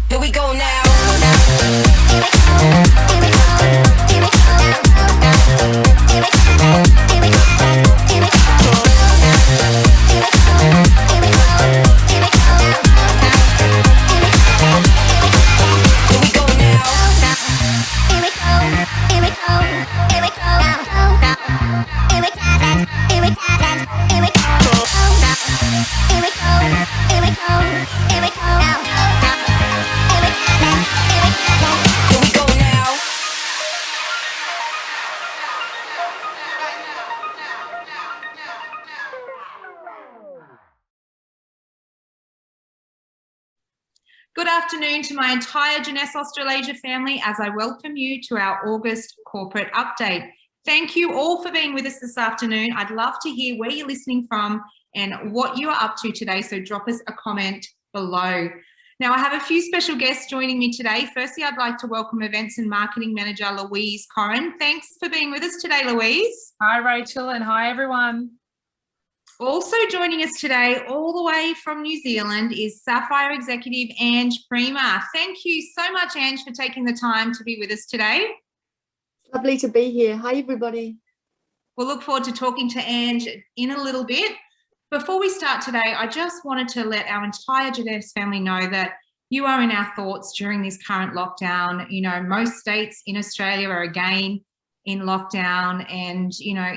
Here we go now. Good afternoon to my entire Jeunesse Australasia family as I welcome you to our August corporate update. Thank you all for being with us this afternoon. I'd love to hear where you're listening from and what you are up to today, so drop us a comment below. Now, I have a few special guests joining me today. Firstly, I'd like to welcome Events and Marketing Manager Louise Corrin. Thanks for being with us today, Louise. Hi, Rachel, and hi, everyone. Also joining us today, all the way from New Zealand, is Sapphire Executive Ange Prima. Thank you so much, Ange, for taking the time to be with us today. Lovely to be here. Hi, everybody. We'll look forward to talking to Ange in a little bit. Before we start today, I just wanted to let our entire Jeunesse family know that you are in our thoughts during this current lockdown. You know, most states in Australia are again in lockdown, and, you know,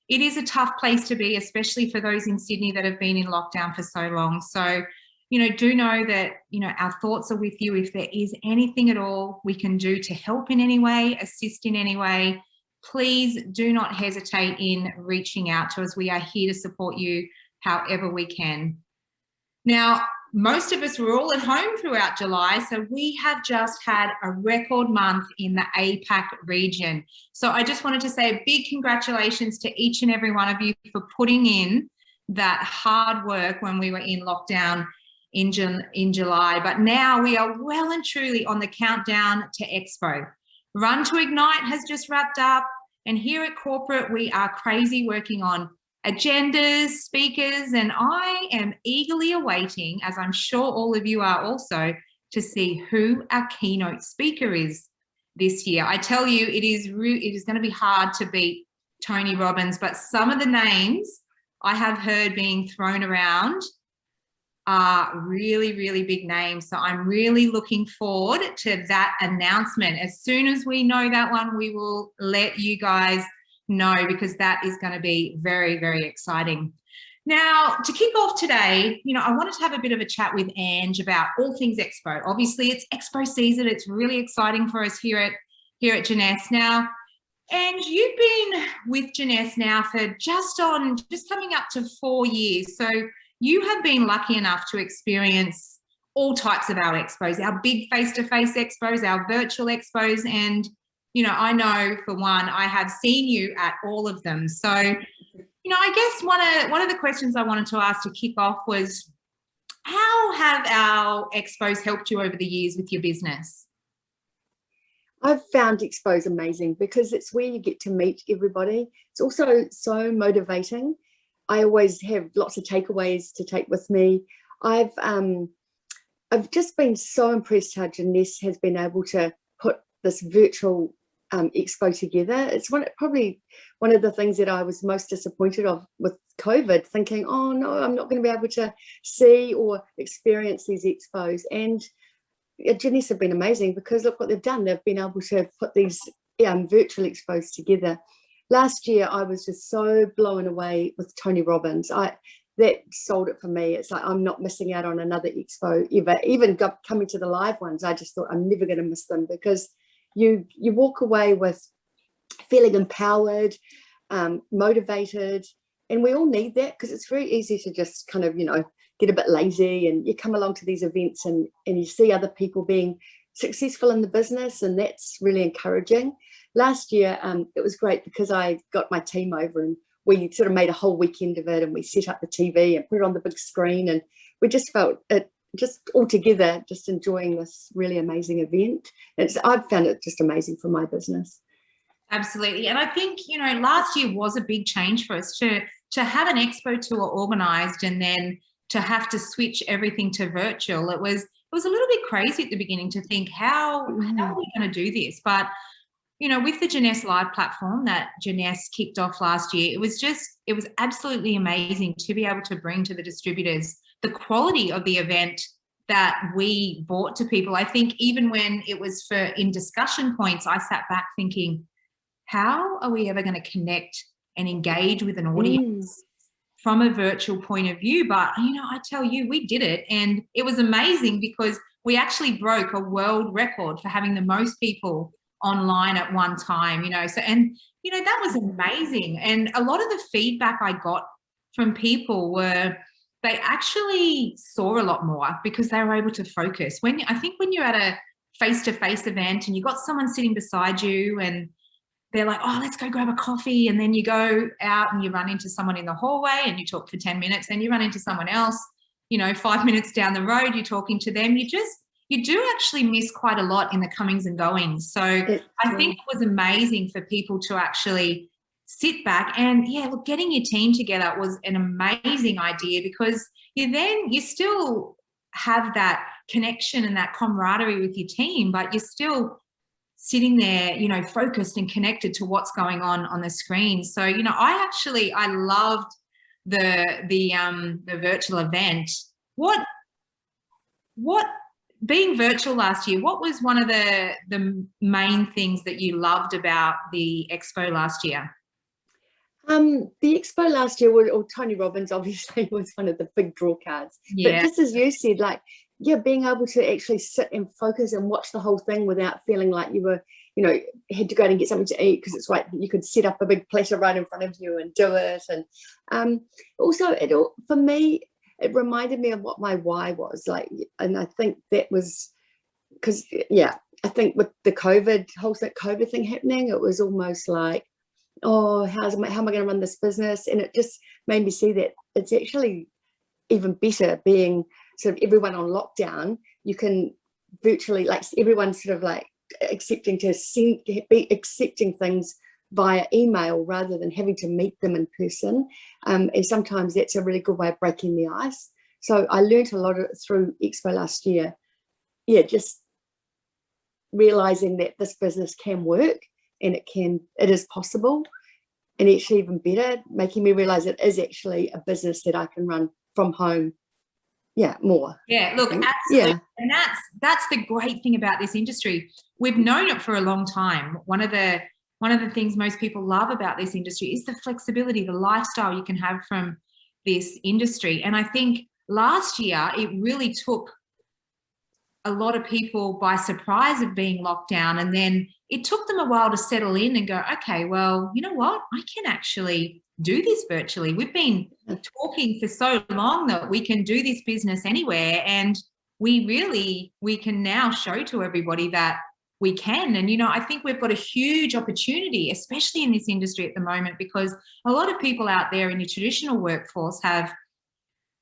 it is a tough place to be, especially for those in Sydney that have been in lockdown for so long. So, you know, do know that, you know, our thoughts are with you. If there is anything at all we can do to help in any way, assist in any way, please do not hesitate in reaching out to us. We are here to support you however we can. Now, most of us were all at home throughout July, so we have just had a record month in the APAC region. So I just wanted to say a big congratulations to each and every one of you for putting in that hard work when we were in lockdown in July. But now we are well and truly on the countdown to Expo. Run to Ignite has just wrapped up, and here at corporate we are crazy working on agendas, speakers, and I am eagerly awaiting, as I'm sure all of you are also, to see who our keynote speaker is this year. I tell you, it is going to be hard to beat Tony Robbins, but some of the names I have heard being thrown around are really, really big names. So I'm really looking forward to that announcement. As soon as we know that one, we will let you guys know, because that is going to be very, very exciting. Now, to kick off today, you know, I wanted to have a bit of a chat with Ange about all things Expo. Obviously, it's Expo season. It's really exciting for us here at Jeunesse. Now, Ange, you've been with Jeunesse now for just coming up to 4 years. So you have been lucky enough to experience all types of our expos, our big face-to-face expos, our virtual expos, and you know, I know for one, I have seen you at all of them. So, you know, I guess one of the questions I wanted to ask to kick off was, how have our expos helped you over the years with your business? I've found expos amazing because it's where you get to meet everybody. It's also so motivating. I always have lots of takeaways to take with me. I've just been so impressed how Jeunesse has been able to put this virtual expo together. It's probably one of the things that I was most disappointed of with COVID, thinking, oh no, I'm not going to be able to see or experience these expos. And Jeunesse have been amazing, because look what they've done. They've been able to put these virtual expos together. Last year, I was just so blown away with Tony Robbins. That sold it for me. It's like, I'm not missing out on another expo ever. Even coming to the live ones, I just thought I'm never going to miss them, because you walk away with feeling empowered, motivated, and we all need that, because it's very easy to just kind of, you know, get a bit lazy, and you come along to these events and you see other people being successful in the business, and that's really encouraging. Last year, it was great because I got my team over and we sort of made a whole weekend of it, and we set up the TV and put it on the big screen, and we just felt it just all together, just enjoying this really amazing event. I've found it just amazing for my business. Absolutely. And I think, you know, last year was a big change for us to have an expo tour organised and then to have to switch everything to virtual. It was a little bit crazy at the beginning to think, how are we going to do this? But, you know, with the Jeunesse Live platform that Jeunesse kicked off last year, it was absolutely amazing to be able to bring to the distributors the quality of the event that we brought to people. I think even when it was in discussion points, I sat back thinking, how are we ever going to connect and engage with an audience from a virtual point of view? But, you know, I tell you, we did it, and it was amazing because we actually broke a world record for having the most people online at one time, you know. So, and, you know, that was amazing. And a lot of the feedback I got from people were they actually saw a lot more because they were able to focus. I think when you're at a face-to-face event and you've got someone sitting beside you and they're like, oh, let's go grab a coffee. And then you go out and you run into someone in the hallway and you talk for 10 minutes. Then you run into someone else, you know, 5 minutes down the road, you're talking to them. You do actually miss quite a lot in the comings and goings. So I think it was amazing for people to actually sit back and, yeah, look, getting your team together was an amazing idea because you still have that connection and that camaraderie with your team, but you're still sitting there, you know, focused and connected to what's going on the screen. So, you know, I loved the virtual event. What being virtual last year, what was one of the main things that you loved about the expo last year? The expo last year, Tony Robbins obviously was one of the big draw cards. Yeah. But just as you said, like, yeah, being able to actually sit and focus and watch the whole thing without feeling like you were, you know, had to go and get something to eat, because it's right, you could set up a big platter right in front of you and do it. And also, for me, it reminded me of what my why was like. And I think that was because, yeah, I think with the whole COVID thing happening, it was almost like, oh, how am I going to run this business? And it just made me see that it's actually even better being sort of everyone on lockdown. You can virtually, like, everyone's sort of like accepting things via email rather than having to meet them in person. And sometimes that's a really good way of breaking the ice. So I learned a lot through Expo last year. Yeah, just realizing that this business can work and it is possible, and actually even better, making me realize it is actually a business that I can run from home. Yeah, more. Yeah, look, absolutely. Yeah. And that's the great thing about this industry. We've known it for a long time. One of the things most people love about this industry is the flexibility, the lifestyle you can have from this industry. And I think last year it really took a lot of people by surprise of being locked down, and then it took them a while to settle in and go, okay, well, you know what, I can actually do this virtually. We've been talking for so long that we can do this business anywhere, and we can now show to everybody that we can. And, you know, I think we've got a huge opportunity, especially in this industry at the moment, because a lot of people out there in the traditional workforce have,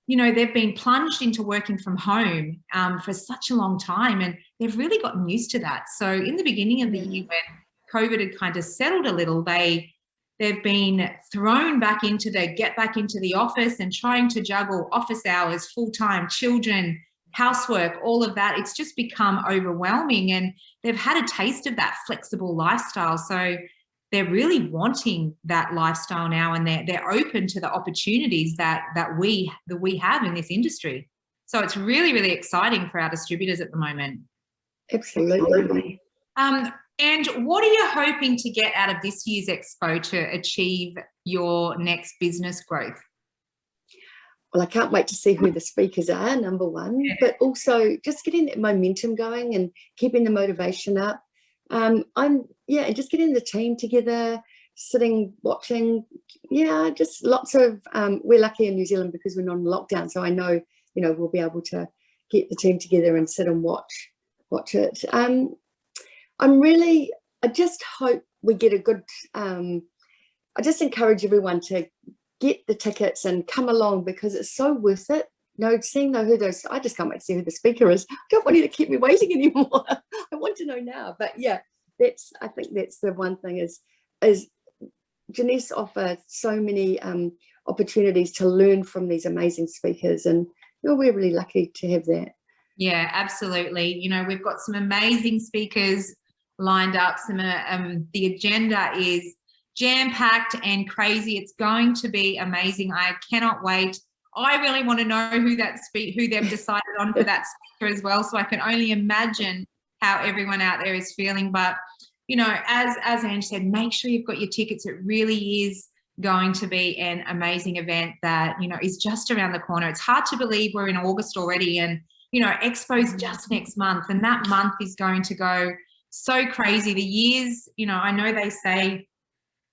you know, they've been plunged into working from home for such a long time, and they've really gotten used to that. So in the beginning of the year, when COVID had kind of settled a little, they've been thrown back into get back into the office and trying to juggle office hours, full-time, children, housework, all of that. It's just become overwhelming, and they've had a taste of that flexible lifestyle. So they're really wanting that lifestyle now, and they're open to the opportunities that we have in this industry. So it's really, really exciting for our distributors at the moment. Absolutely. And what are you hoping to get out of this year's expo to achieve your next business growth? Well, I can't wait to see who the speakers are, number one, but also just getting that momentum going and keeping the motivation up. And just getting the team together, sitting, watching. Yeah, just lots of, we're lucky in New Zealand because we're not in lockdown. So I know, you know, we'll be able to get the team together and sit and watch watch it. I just hope we get a good, I just encourage everyone to get the tickets and come along, because it's so worth it. Seeing who those, I just can't wait to see who the speaker is. I don't want you to keep me waiting anymore. I want to know now. But yeah, I think that's the one thing is Jeunesse offer so many opportunities to learn from these amazing speakers, and we're really lucky to have that. Yeah, absolutely. We've got some amazing speakers lined up. The agenda is jam-packed and crazy. It's going to be amazing. I cannot wait. I really want to know who they've decided on for that speaker as well, so I can only imagine how everyone out there is feeling. But as Ange said, make sure you've got your tickets. It really is going to be an amazing event that is just around the corner. It's hard to believe we're in August already, and Expo's just next month, and that month is going to go so crazy. The years, I know they say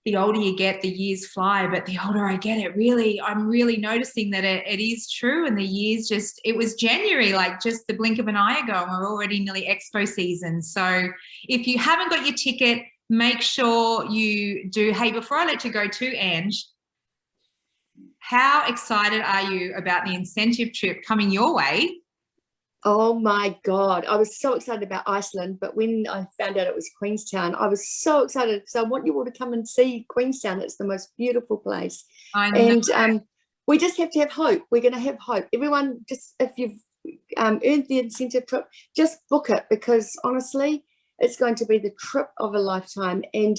the older you get, the years fly, but the older I get, I'm really noticing that it is true. And the years it was January, like just the blink of an eye ago, and we're already nearly Expo season. So if you haven't got your ticket, make sure you do. Hey, before I let you go too, Ange, how excited are you about the incentive trip coming your way? Oh my God, I was so excited about Iceland, but when I found out it was Queenstown, I was so excited, because I want you all to come and see Queenstown. It's the most beautiful place. I know. And we just have to have hope. We're going to have hope. Everyone, just if you've earned the incentive trip, just book it, because honestly, it's going to be the trip of a lifetime. And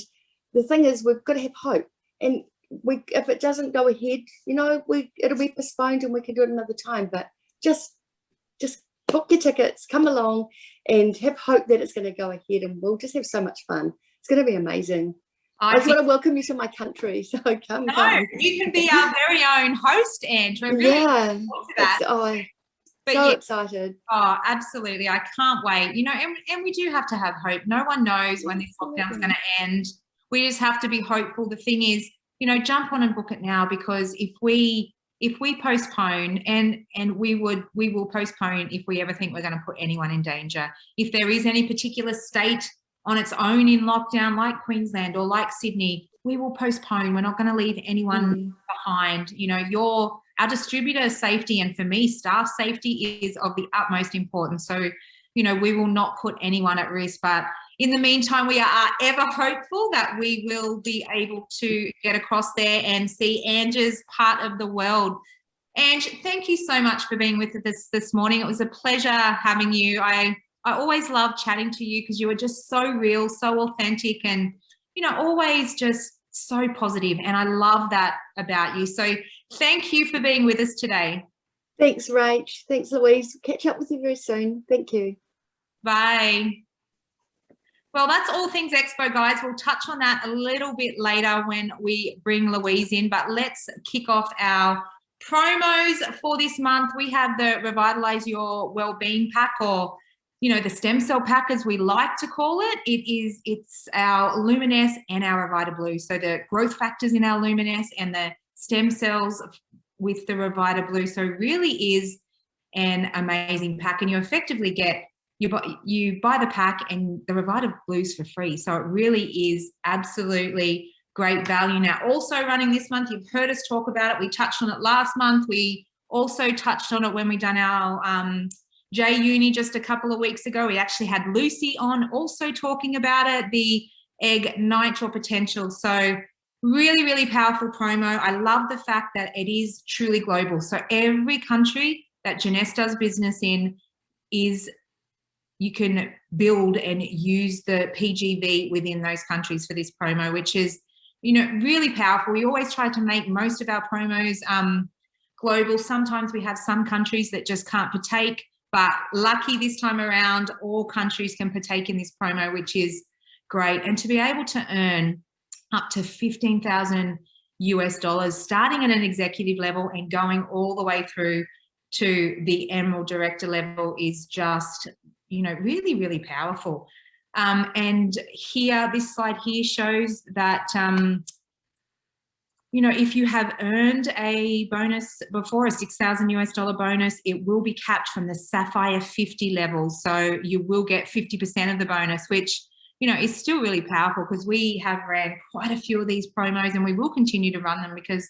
the thing is, we've got to have hope. And if it doesn't go ahead, it'll be postponed and we can do it another time. But just book your tickets, come along, and have hope that it's going to go ahead, and we'll just have so much fun. It's going to be amazing. I just want to welcome you to my country, so come. You can be our very own host, Ange. We're really looking forward to that. Excited. Oh, absolutely. I can't wait. And we do have to have hope. No one knows when this lockdown's going to end. We just have to be hopeful. The thing is, jump on and book it now, because if we postpone, and we will postpone if we ever think we're going to put anyone in danger. If there is any particular state on its own in lockdown, like Queensland or like Sydney, we will postpone. We're not going to leave anyone behind. Our distributor safety, and for me, staff safety, is of the utmost importance. So, we will not put anyone at risk. But in the meantime, we are ever hopeful that we will be able to get across there and see Ange's part of the world. Ange, thank you so much for being with us this morning. It was a pleasure having you. I always love chatting to you, because you are just so real, so authentic, and, always just so positive. And I love that about you. So thank you for being with us today. Thanks, Rach. Thanks, Louise. Catch up with you very soon. Thank you. Bye. Well, that's all things Expo, guys. We'll touch on that a little bit later when we bring Louise in, but let's kick off our promos for this month. We have the Revitalise Your Wellbeing Pack, or the stem cell pack, as we like to call it. It's our Luminesse and our Revita Blue. So the growth factors in our Luminesse and the stem cells with the Revita Blue. So really is an amazing pack, and you effectively get, you buy the pack and the Revita Blues for free. So it really is absolutely great value. Now, also running this month, you've heard us talk about it. We touched on it last month. We also touched on it when we done our J Uni just a couple of weeks ago. We actually had Lucy on also talking about it, the Egg Nitro Potential. So really, really powerful promo. I love the fact that it is truly global. So every country that Jeunesse does business in you can build and use the PGV within those countries for this promo, which is, really powerful. We always try to make most of our promos global. Sometimes we have some countries that just can't partake, but lucky this time around, all countries can partake in this promo, which is great. And to be able to earn up to $15,000 US, starting at an executive level and going all the way through to the Emerald Director level, is just, really, really powerful. And here, this slide here shows that if you have earned a bonus before, a $6,000 bonus, it will be capped from the Sapphire 50 level. So you will get 50% of the bonus, which, is still really powerful, because we have ran quite a few of these promos, and we will continue to run them because,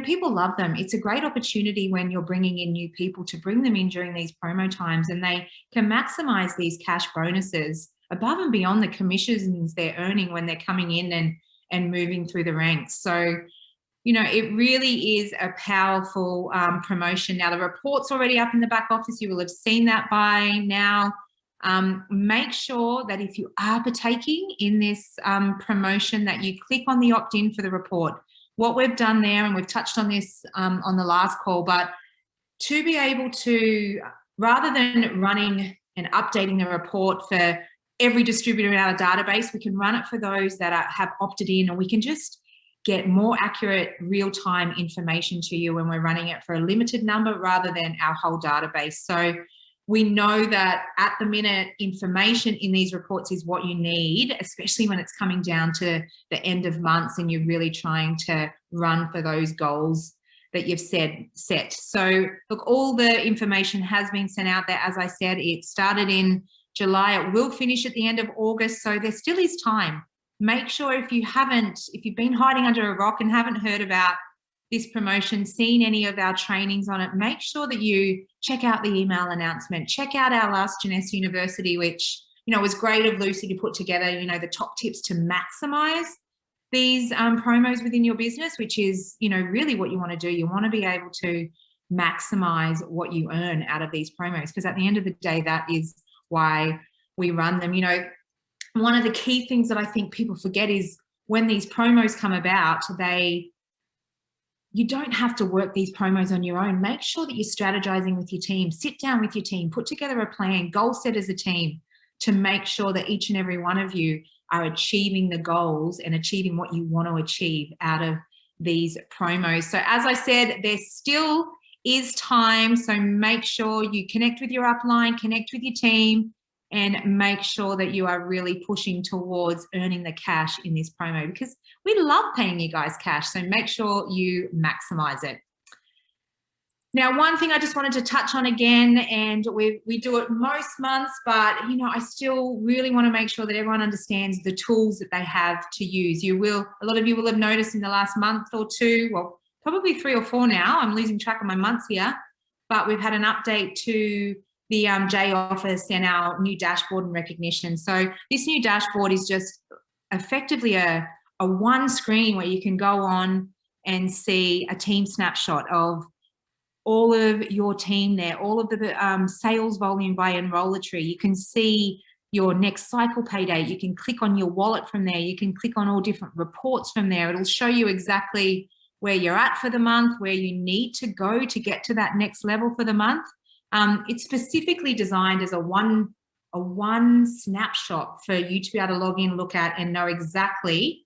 people love them. It's a great opportunity when you're bringing in new people to bring them in during these promo times, and they can maximize these cash bonuses above and beyond the commissions they're earning when they're coming in and moving through the ranks. So, it really is a powerful promotion. Now, the report's already up in the back office. You will have seen that by now. Make sure that if you are partaking in this promotion, that you click on the opt-in for the report. What we've done there, and we've touched on this on the last call, but to be able to, rather than running and updating the report for every distributor in our database, we can run it for those that have opted in, and we can just get more accurate real-time information to you when we're running it for a limited number rather than our whole database. So we know that at the minute, information in these reports is what you need, especially when it's coming down to the end of months and you're really trying to run for those goals that you've set. So look, all the information has been sent out there. As I said, it started in July. It will finish at the end of August. So there still is time. Make sure if you've been hiding under a rock and haven't heard about this promotion, seen any of our trainings on it, make sure that you check out the email announcement. Check out our last Jeunesse University, which, was great of Lucy to put together, the top tips to maximize these promos within your business, which is, really what you want to do. You want to be able to maximize what you earn out of these promos, because at the end of the day, that is why we run them. One of the key things that I think people forget is when these promos come about, you don't have to work these promos on your own. Make sure that you're strategizing with your team. Sit down with your team, put together a plan, goal set as a team to make sure that each and every one of you are achieving the goals and achieving what you want to achieve out of these promos. So as I said, there still is time. So make sure you connect with your upline, connect with your team, and make sure that you are really pushing towards earning the cash in this promo, because we love paying you guys cash. So make sure you maximize it. Now, one thing I just wanted to touch on again, and we do it most months, but, I still really want to make sure that everyone understands the tools that they have to use. A lot of you will have noticed in the last month or two, well, probably 3 or 4 now, I'm losing track of my months here, but we've had an update to the J office and our new dashboard and recognition. So this new dashboard is just effectively a one screen where you can go on and see a team snapshot of all of your team there, all of the sales volume by enrollatry. You can see your next cycle pay date. You can click on your wallet from there. You can click on all different reports from there. It'll show you exactly where you're at for the month, where you need to go to get to that next level for the month. It's specifically designed as a one snapshot for you to be able to log in, look at, and know exactly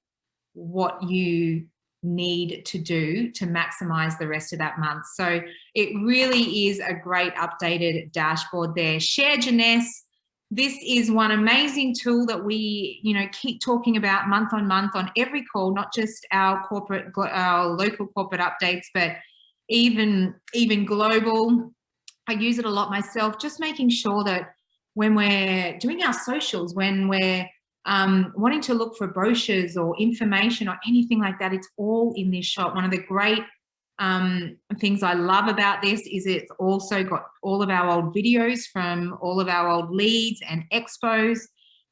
what you need to do to maximize the rest of that month. So it really is a great updated dashboard there. Share Jeunesse. This is one amazing tool that we, keep talking about month on month on every call, not just our local corporate updates, but even global. I use it a lot myself, just making sure that when we're doing our socials, when we're wanting to look for brochures or information or anything like that, it's all in this shop. One of the great things I love about this is it's also got all of our old videos from all of our old leads and expos,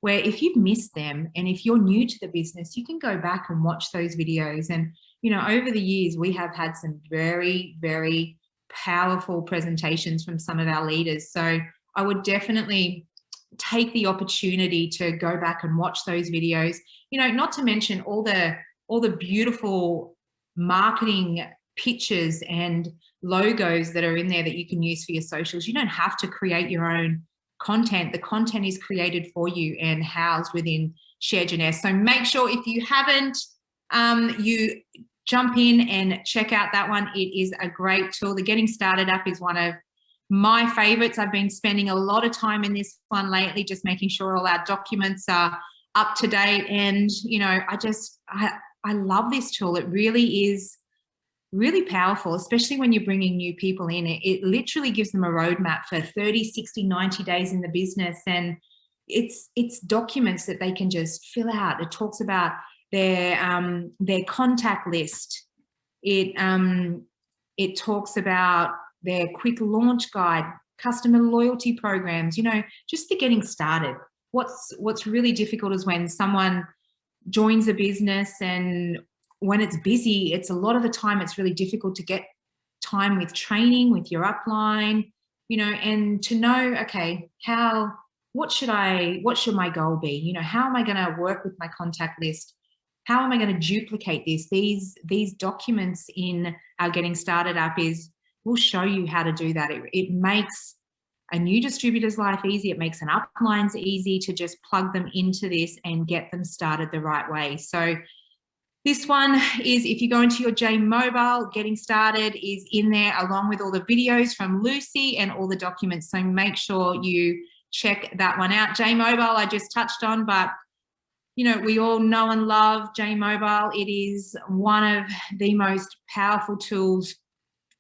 where if you've missed them and if you're new to the business, you can go back and watch those videos. And, over the years, we have had some very, very powerful presentations from some of our leaders. So I would definitely take the opportunity to go back and watch those videos, not to mention all the beautiful marketing pictures and logos that are in there that you can use for your socials. You don't have to create your own content. The content is created for you and housed within Share Jeunesse. So make sure if you haven't, you jump in and check out that one. It is a great tool. The Getting Started app is one of my favorites. I've been spending a lot of time in this one lately, just making sure all our documents are up to date. And, I love this tool. It really is really powerful, especially when you're bringing new people in. It literally gives them a roadmap for 30, 60, 90 days in the business. And it's documents that they can just fill out. It talks about their contact list. It talks about their quick launch guide, customer loyalty programs, you know, just for getting started. What's really difficult is when someone joins a business, and when it's busy, it's a lot of the time it's really difficult to get time with training, with your upline, you know, and to know, okay, what should my goal be? You know, how am I going to work with my contact list? How am I going to duplicate this? These documents in our Getting Started app will show you how to do that. It makes a new distributor's life easy. It makes an upline's easy to just plug them into this and get them started the right way. So this one is, if you go into your J Mobile, Getting Started is in there along with all the videos from Lucy and all the documents. So make sure you check that one out. J Mobile I just touched on, but you know, we all know and love J Mobile. It is one of the most powerful tools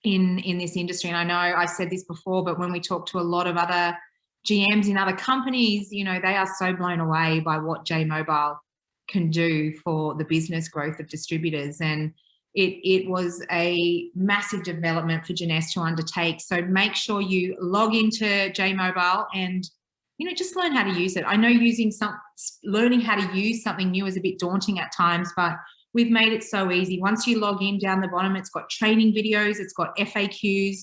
in this industry. And I know I said this before, but when we talk to a lot of other GMs in other companies, you know, they are so blown away by what J Mobile can do for the business growth of distributors. And it was a massive development for Jeunesse to undertake. So make sure you log into J Mobile and, you know, just learn how to use it. I know learning how to use something new is a bit daunting at times, but we've made it so easy. Once you log in, down the bottom, it's got training videos, it's got FAQs,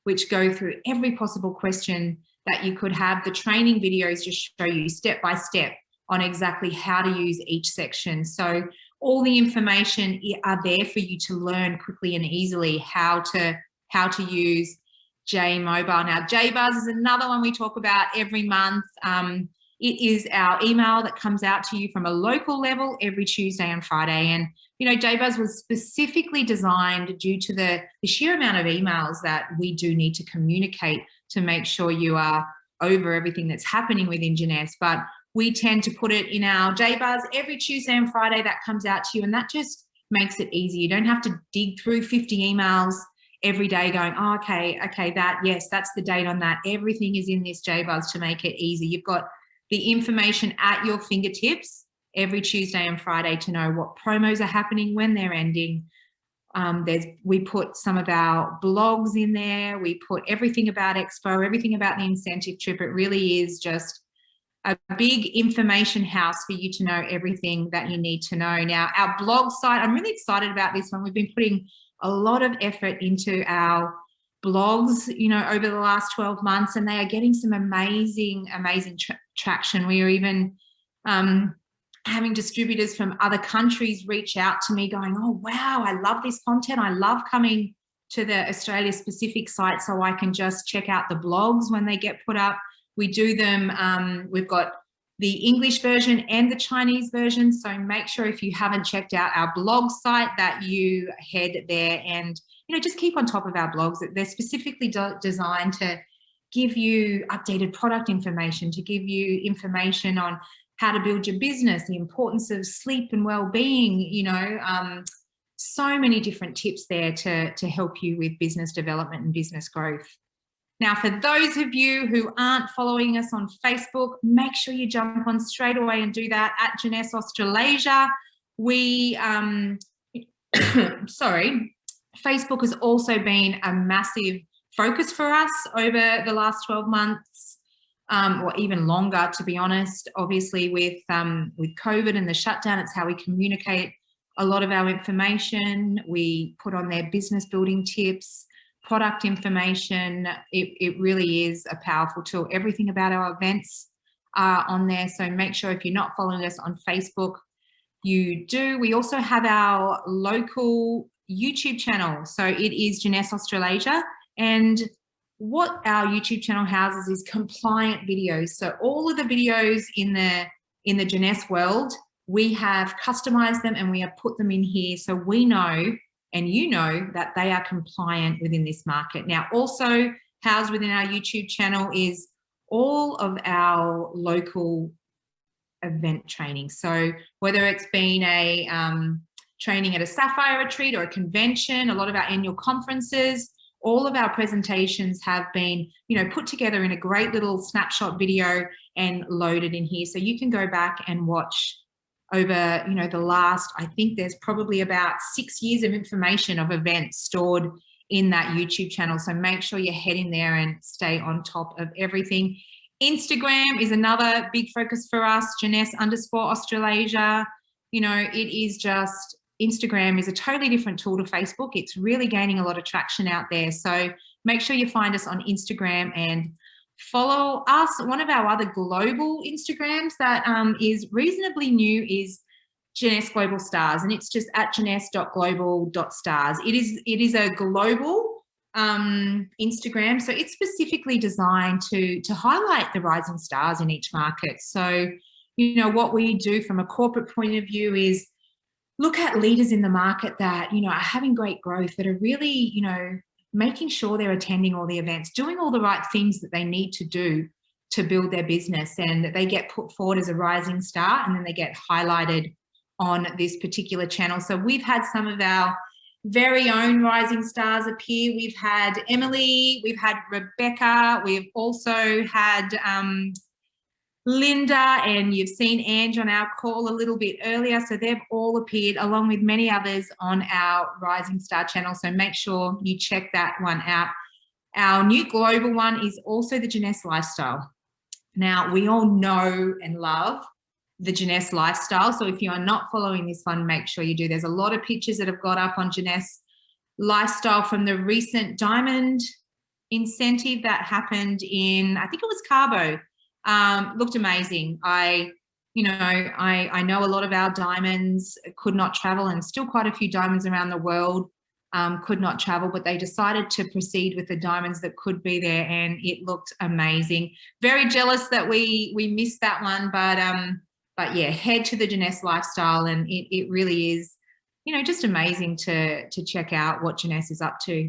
which go through every possible question that you could have. The training videos just show you step by step on exactly how to use each section. So all the information are there for you to learn quickly and easily how to use J Mobile. Now, J Buzz is another one we talk about every month. It is our email that comes out to you from a local level every Tuesday and Friday. And, you know, J Buzz was specifically designed due to the sheer amount of emails that we do need to communicate to make sure you are over everything that's happening within Jeunesse. But we tend to put it in our J Buzz every Tuesday and Friday. That comes out to you, and that just makes it easy. You don't have to dig through 50 emails every day going, oh, okay, that's the date on that. Everything is in this J Buzz to make it easy. You've got the information at your fingertips every Tuesday and Friday to know what promos are happening, when they're ending. We put some of our blogs in there. We put everything about Expo, everything about the incentive trip. It really is just a big information house for you to know everything that you need to know. Now, our blog site, I'm really excited about this one. We've been putting a lot of effort into our blogs, you know, over the last 12 months, and they are getting some amazing traction. We are even having distributors from other countries reach out to me going, oh, wow, I love this content. I love coming to the Australia specific site so I can just check out the blogs when they get put up. We do them, we've got the English version and the Chinese version. So make sure if you haven't checked out our blog site that you head there and, you know, just keep on top of our blogs. They're specifically designed to give you updated product information, to give you information on how to build your business, the importance of sleep and well-being, you know, so many different tips there to help you with business development and business growth. Now, for those of you who aren't following us on Facebook, make sure you jump on straight away and do that at Jeunesse Australasia. Facebook has also been a massive focus for us over the last 12 months, or even longer, to be honest. Obviously, with COVID and the shutdown, it's how we communicate a lot of our information. We put on their business building tips, product information. It really is a powerful tool. Everything about our events are on there. So make sure if you're not following us on Facebook, you do. We also have our local YouTube channel. So it is Jeunesse Australasia. And what our YouTube channel houses is compliant videos. So all of the videos in the Jeunesse world, we have customized them and we have put them in here so we know and you know that they are compliant within this market. Now, also housed within our YouTube channel is all of our local event training. So whether it's been a training at a Sapphire retreat or a convention, a lot of our annual conferences, all of our presentations have been, put together in a great little snapshot video and loaded in here. So you can go back and watch over, the last, I think there's probably about 6 years of information of events stored in that YouTube channel. So make sure you head in there and stay on top of everything. Instagram is another big focus for us, Jeunesse_Australasia. It is just, Instagram is a totally different tool to Facebook. It's really gaining a lot of traction out there. So make sure you find us on Instagram and follow us. One of our other global Instagrams that is reasonably new is Jeunesse Global Stars, and it's just at jeunesse.global.stars. It is a global Instagram, so it's specifically designed to highlight the rising stars in each market. So, what we do from a corporate point of view is look at leaders in the market that, are having great growth, that are really, making sure they're attending all the events, doing all the right things that they need to do to build their business, and that they get put forward as a rising star, and then they get highlighted on this particular channel. So we've had some of our very own rising stars appear. We've had Emily, we've had Rebecca, we've also had Linda, and you've seen Ange on our call a little bit earlier. So they've all appeared along with many others on our Rising Star channel. So make sure you check that one out. Our new global one is also the Jeunesse lifestyle. Now, we all know and love the Jeunesse lifestyle. So if you are not following this one, make sure you do. There's a lot of pictures that have got up on Jeunesse lifestyle from the recent diamond incentive that happened in, I think it was Cabo. Looked amazing. I know a lot of our diamonds could not travel, and still quite a few diamonds around the world could not travel, but they decided to proceed with the diamonds that could be there, and it looked amazing. Very jealous that we missed that one, but yeah, head to the Jeunesse lifestyle, and it really is, just amazing to check out what Jeunesse is up to.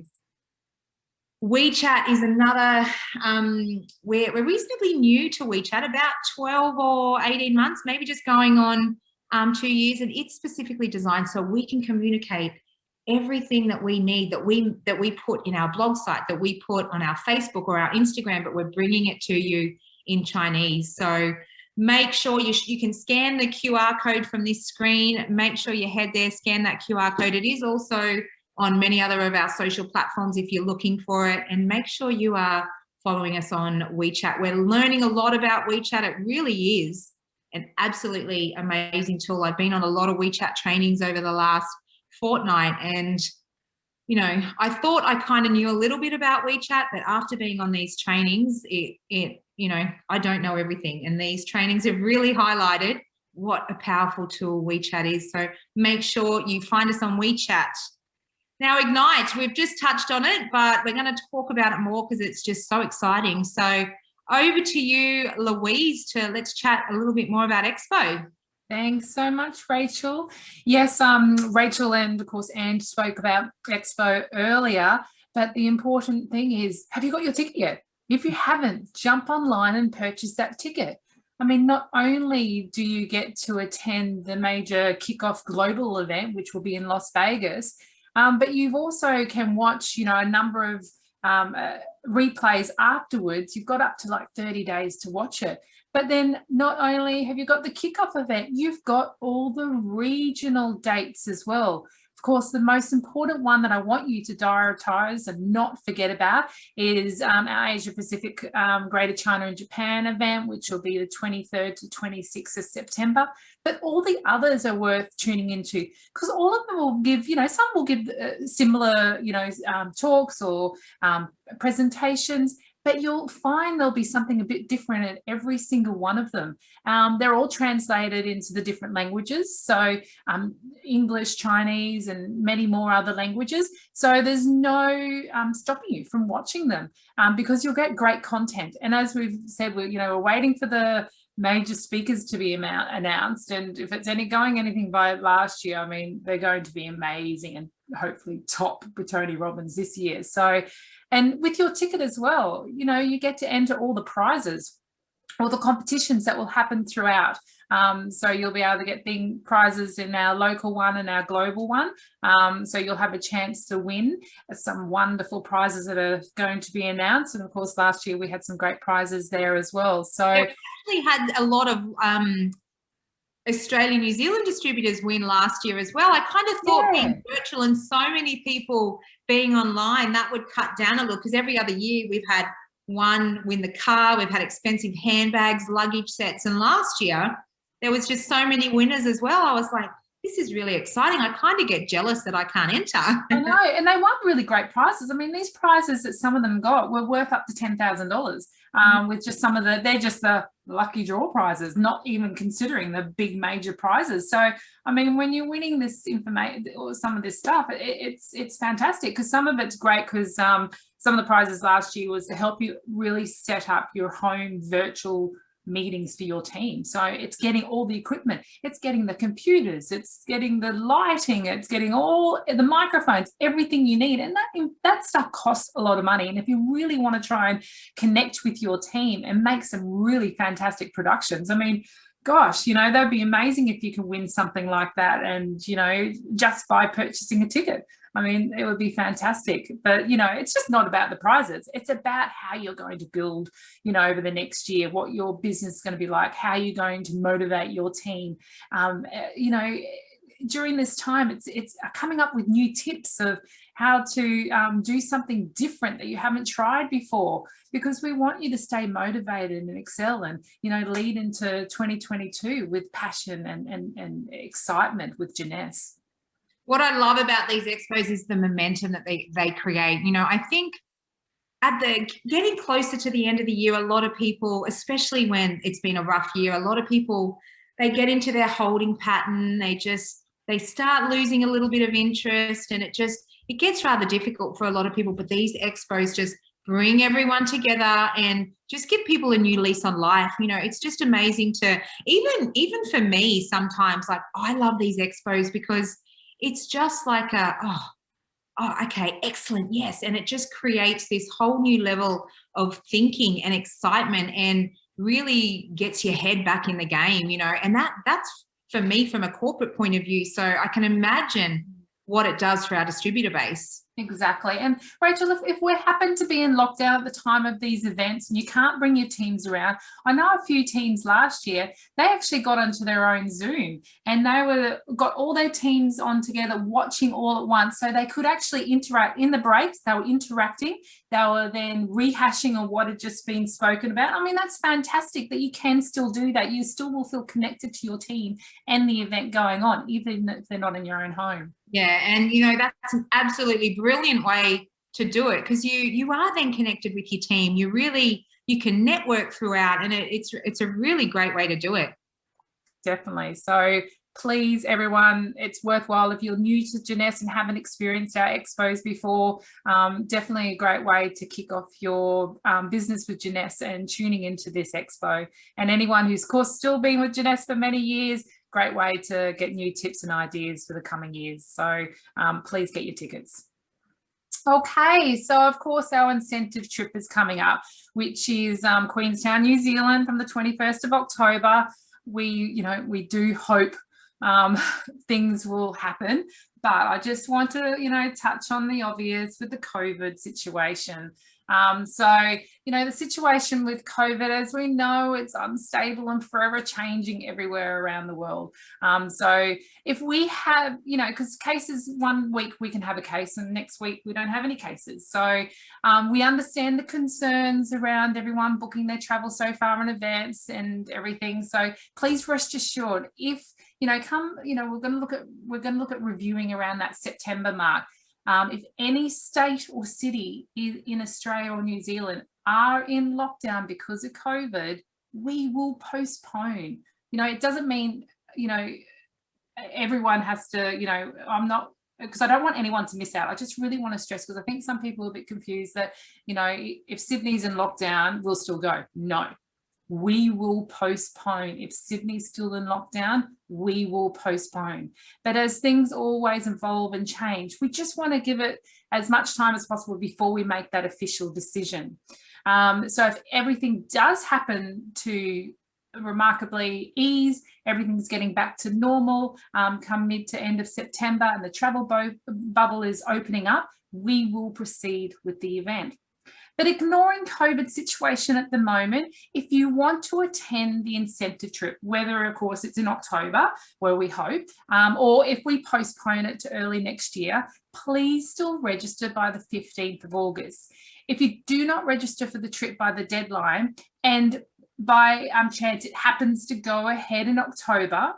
WeChat is another, we're reasonably new to WeChat, about 12 or 18 months, maybe just going on 2 years, and it's specifically designed so we can communicate everything that we need, that we put in our blog site, that we put on our Facebook or our Instagram, but we're bringing it to you in Chinese. So make sure you can scan the QR code from this screen. Make sure you head there, scan that QR code. It is also on many other of our social platforms if you're looking for it, and make sure you are following us on WeChat. We're learning a lot about WeChat. It really is an absolutely amazing tool. I've been on a lot of WeChat trainings over the last fortnight, and I thought I kind of knew a little bit about WeChat, but after being on these trainings, I don't know everything, and these trainings have really highlighted what a powerful tool WeChat is. So make sure you find us on WeChat. Now, Ignite, we've just touched on it, but we're going to talk about it more because it's just so exciting. So over to you, Louise, let's chat a little bit more about Expo. Thanks so much, Rachel. Yes, Rachel and, of course, Ange spoke about Expo earlier, but the important thing is, have you got your ticket yet? If you haven't, jump online and purchase that ticket. I mean, not only do you get to attend the major kickoff global event, which will be in Las Vegas, but you also can watch, a number of replays afterwards. You've got up to like 30 days to watch it. But then not only have you got the kickoff event, you've got all the regional dates as well. Of course, the most important one that I want you to diarise and not forget about is our Asia Pacific Greater China and Japan event, which will be the 23rd to 26th of September. But all the others are worth tuning into, because all of them will give, some will give similar, talks or presentations, but you'll find there'll be something a bit different at every single one of them. They're all translated into the different languages, so English, Chinese, and many more other languages. So there's no stopping you from watching them because you'll get great content. And as we've said, we're waiting for the major speakers to be announced, and if it's going anything by last year, I mean, they're going to be amazing and hopefully top with Tony Robbins this year. So, and with your ticket as well, you get to enter all the prizes. all the competitions that will happen throughout. So you'll be able to get prizes in our local one and our global one. So you'll have a chance to win some wonderful prizes that are going to be announced. And of course, last year we had some great prizes there as well. So yeah, we actually had a lot of Australian, New Zealand distributors win last year as well. I kind of thought being virtual and so many people being online, that would cut down a little, because every other year we've had one win the car, we've had expensive handbags, luggage sets, and last year there was just so many winners as well. I was like, this is really exciting. I kind of get jealous that I can't enter. I know, and they won really great prizes. I mean, these prizes that some of them got were worth up to $10,000 with just some of they're just the lucky draw prizes, not even considering the big major prizes. So, I mean, when you're winning this information or some of this stuff, it's fantastic, because some of it's great because some of the prizes last year was to help you really set up your home virtual meetings for your team. So it's getting all the equipment, it's getting the computers, it's getting the lighting, it's getting all the microphones, everything you need. And that stuff costs a lot of money. And if you really want to try and connect with your team and make some really fantastic productions, I mean, gosh, you know, that'd be amazing if you can win something like that, and, you know, just by purchasing a ticket. I mean, it would be fantastic. But, you know, it's just not about the prizes. It's about how you're going to build, you know, over the next year, what your business is going to be like, how you're going to motivate your team. You know, during this time, it's coming up with new tips of how to do something different that you haven't tried before, because we want you to stay motivated and excel and, you know, lead into 2022 with passion and excitement with Jeunesse. What I love about these expos is the momentum that they create. You know, I think at the getting closer to the end of the year, a lot of people, especially when it's been a rough year, a lot of people, they get into their holding pattern. They start losing a little bit of interest, and it gets rather difficult for a lot of people. But these expos just bring everyone together and just give people a new lease on life. You know, it's just amazing to even for me sometimes, like, I love these expos because it's just like okay, excellent, yes. And it just creates this whole new level of thinking and excitement and really gets your head back in the game, you know, and that's for me from a corporate point of view. So I can imagine what it does for our distributor base. Exactly. And Rachel, if we happen to be in lockdown at the time of these events and you can't bring your teams around, I know a few teams last year, they actually got onto their own Zoom and got all their teams on together watching all at once, so they could actually interact in the breaks. They were interacting, they were then rehashing on what had just been spoken about. I mean, that's fantastic that you can still do that. You still will feel connected to your team and the event going on, even if they're not in your own home. Yeah, and you know, that's an absolutely brilliant way to do it, because you are then connected with your team. You can network throughout, and it's a really great way to do it. Definitely. So please, everyone, it's worthwhile. If you're new to Jeunesse and haven't experienced our expos before, definitely a great way to kick off your business with Jeunesse and tuning into this expo. And anyone who's, of course, still been with Jeunesse for many years, great way to get new tips and ideas for the coming years. So please get your tickets. Okay, so of course our incentive trip is coming up, which is Queenstown, New Zealand, from the 21st of October. We do hope things will happen, but I just want to, touch on the obvious with the COVID situation. So, the situation with COVID, as we know, it's unstable and forever changing everywhere around the world. So if we have, because cases, 1 week we can have a case and next week we don't have any cases. So we understand the concerns around everyone booking their travel so far in advance and everything. So please rest assured, if, we're going to look at reviewing around that September mark. If any state or city in Australia or New Zealand are in lockdown because of COVID, we will postpone. It doesn't mean, everyone has to, because I don't want anyone to miss out. I just really want to stress, because I think some people are a bit confused that, if Sydney's in lockdown, we'll still go. No. We will postpone. If Sydney's still in lockdown, we will postpone. But as things always evolve and change, we just want to give it as much time as possible before we make that official decision. So if everything does happen to remarkably ease, everything's getting back to normal come mid to end of September, and the travel bubble is opening up, we will proceed with the event. But ignoring COVID situation at the moment, if you want to attend the incentive trip, whether of course it's in October, where we hope, or if we postpone it to early next year, please still register by the 15th of August. If you do not register for the trip by the deadline, and by chance it happens to go ahead in October,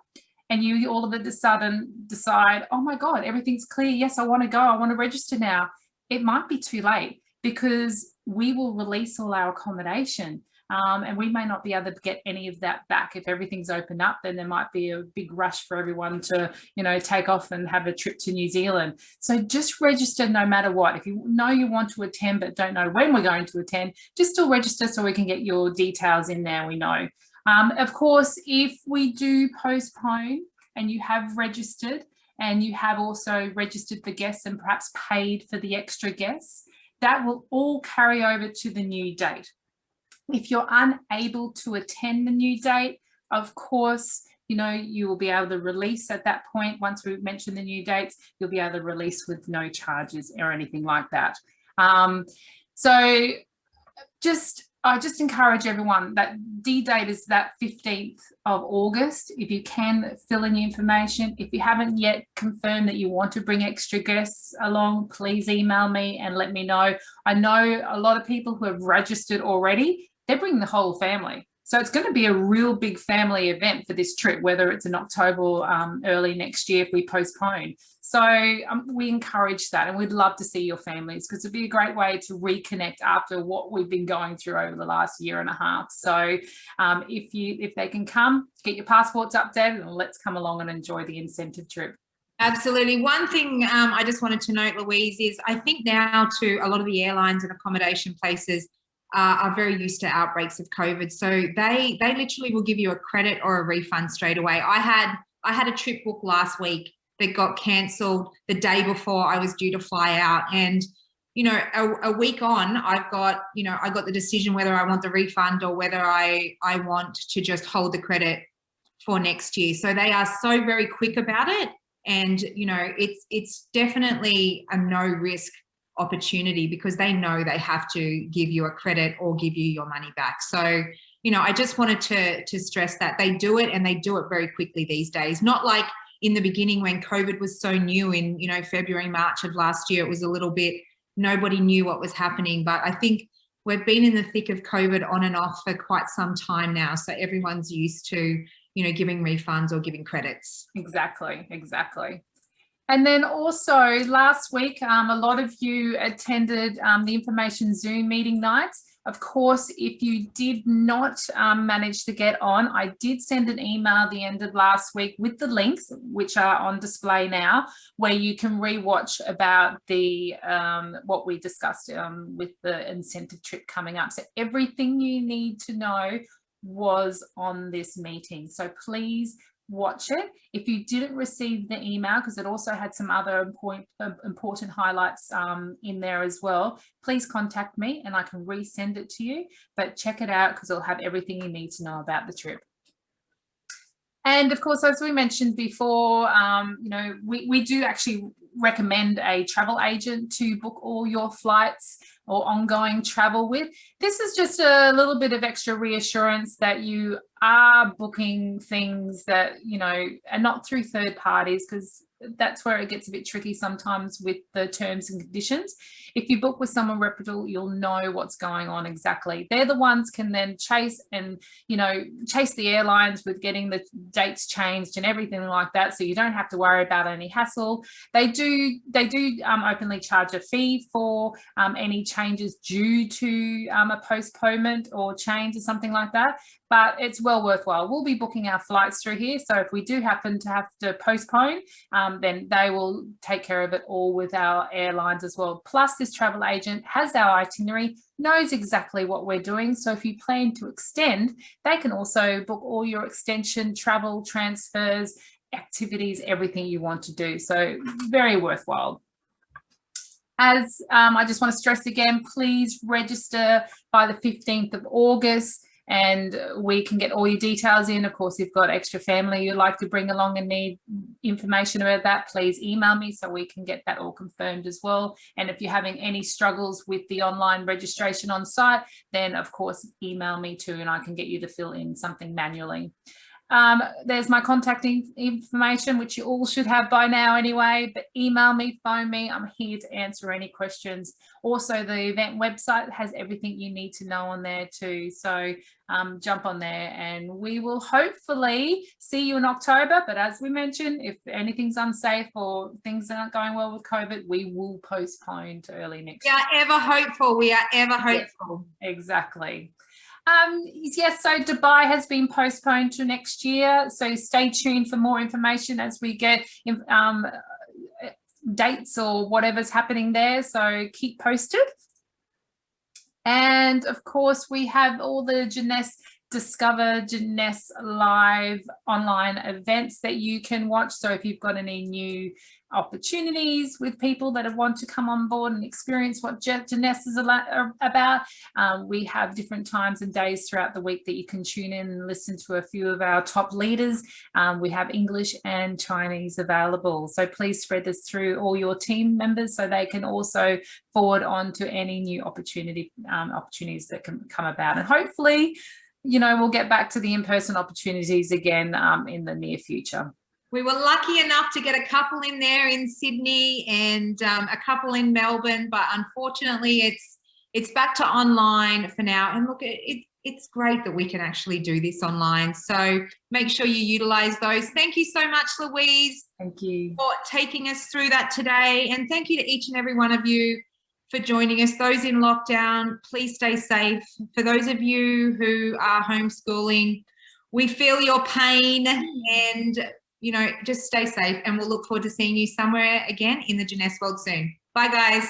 and you all of a sudden decide, oh my God, everything's clear. Yes, I want to go. I want to register now. It might be too late, because we will release all our accommodation and we may not be able to get any of that back. If everything's opened up, then there might be a big rush for everyone to, you know, take off and have a trip to New Zealand. So just register no matter what. If you know you want to attend but don't know when we're going to attend, just still register so we can get your details in there, we know. Of course, if we do postpone and you have registered and you have also registered for guests and perhaps paid for the extra guests, that will all carry over to the new date. If you're unable to attend the new date, of course, you know, you will be able to release at that point. Once we mention the new dates, you'll be able to release with no charges or anything like that. I just encourage everyone that D-date is that 15th of August. If you can, fill in the information. If you haven't yet confirmed that you want to bring extra guests along, please email me and let me know. I know a lot of people who have registered already, they're bringing the whole family. So it's going to be a real big family event for this trip, whether it's in October or early next year if we postpone. So we encourage that, and we'd love to see your families, because it'd be a great way to reconnect after what we've been going through over the last year and a half. So if they can come, get your passports updated, and let's come along and enjoy the incentive trip. Absolutely. One thing I just wanted to note, Louise, is I think now too, a lot of the airlines and accommodation places are very used to outbreaks of COVID. So they literally will give you a credit or a refund straight away. I had a trip booked last week that got cancelled the day before I was due to fly out. And, you know, a week on, I got the decision whether I want the refund or whether I want to just hold the credit for next year. So they are so very quick about it. And, you know, it's definitely a no risk opportunity, because they know they have to give you a credit or give you your money back. So, you know, I just wanted to stress that they do it, and they do it very quickly these days. Not like in the beginning when COVID was so new in, you know, February, March of last year, it was a little bit, nobody knew what was happening. But I think we've been in the thick of COVID on and off for quite some time now. So everyone's used to, you know, giving refunds or giving credits. Exactly. And then also last week, a lot of you attended the information Zoom meeting nights. Of course, if you did not manage to get on, I did send an email at the end of last week with the links, which are on display now, where you can rewatch about the what we discussed with the incentive trip coming up. So everything you need to know was on this meeting. So please watch it. If you didn't receive the email, because it also had some other important highlights in there as well, please contact me and I can resend it to you. But check it out, because it'll have everything you need to know about the trip. And of course, as we mentioned before, you know, we do actually recommend a travel agent to book all your flights or ongoing travel with. This is just a little bit of extra reassurance that you are booking things that, you know, are not through third parties, because that's where it gets a bit tricky sometimes with the terms and conditions. If you book with someone reputable, you'll know what's going on exactly. They're the ones can then chase and, you know, chase the airlines with getting the dates changed and everything like that. So you don't have to worry about any hassle. They do openly charge a fee for any changes due to a postponement or change or something like that. But it's well worthwhile. We'll be booking our flights through here. So if we do happen to have to postpone, then they will take care of it all with our airlines as well. Plus, this travel agent has our itinerary, knows exactly what we're doing. So if you plan to extend, they can also book all your extension, travel, transfers, activities, everything you want to do. So very worthwhile. As I just want to stress again, please register by the 15th of August and we can get all your details in. Of course, if you've got extra family you'd like to bring along and need information about that, please email me so we can get that all confirmed as well. And if you're having any struggles with the online registration on site, then of course email me too and I can get you to fill in something manually. There's my contacting information, which you all should have by now anyway, but email me, phone me. I'm here to answer any questions. Also, the event website has everything you need to know on there too. So jump on there and we will hopefully see you in October. But as we mentioned, if anything's unsafe or things aren't going well with COVID, we will postpone to early next year. We are ever hopeful. We are ever hopeful. Yeah, exactly. Yes, so Dubai has been postponed to next year, so stay tuned for more information as we get dates or whatever's happening there, so keep posted. And of course we have all the Jeunesse Discover Jeunesse live online events that you can watch. So if you've got any new opportunities with people that want to come on board and experience what Jeunesse is about, we have different times and days throughout the week that you can tune in and listen to a few of our top leaders. We have English and Chinese available, so please spread this through all your team members so they can also forward on to any new opportunities that can come about. And hopefully, you know, we'll get back to the in-person opportunities again in the near future. We were lucky enough to get a couple in there in Sydney and a couple in Melbourne, but unfortunately it's back to online for now. And look, it's great that we can actually do this online. So make sure you utilize those. Thank you so much, Louise. Thank you for taking us through that today. And thank you to each and every one of you for joining us. Those in lockdown, please stay safe. For those of you who are homeschooling, we feel your pain and, you know, just stay safe and we'll look forward to seeing you somewhere again in the Jeunesse world soon. Bye, guys.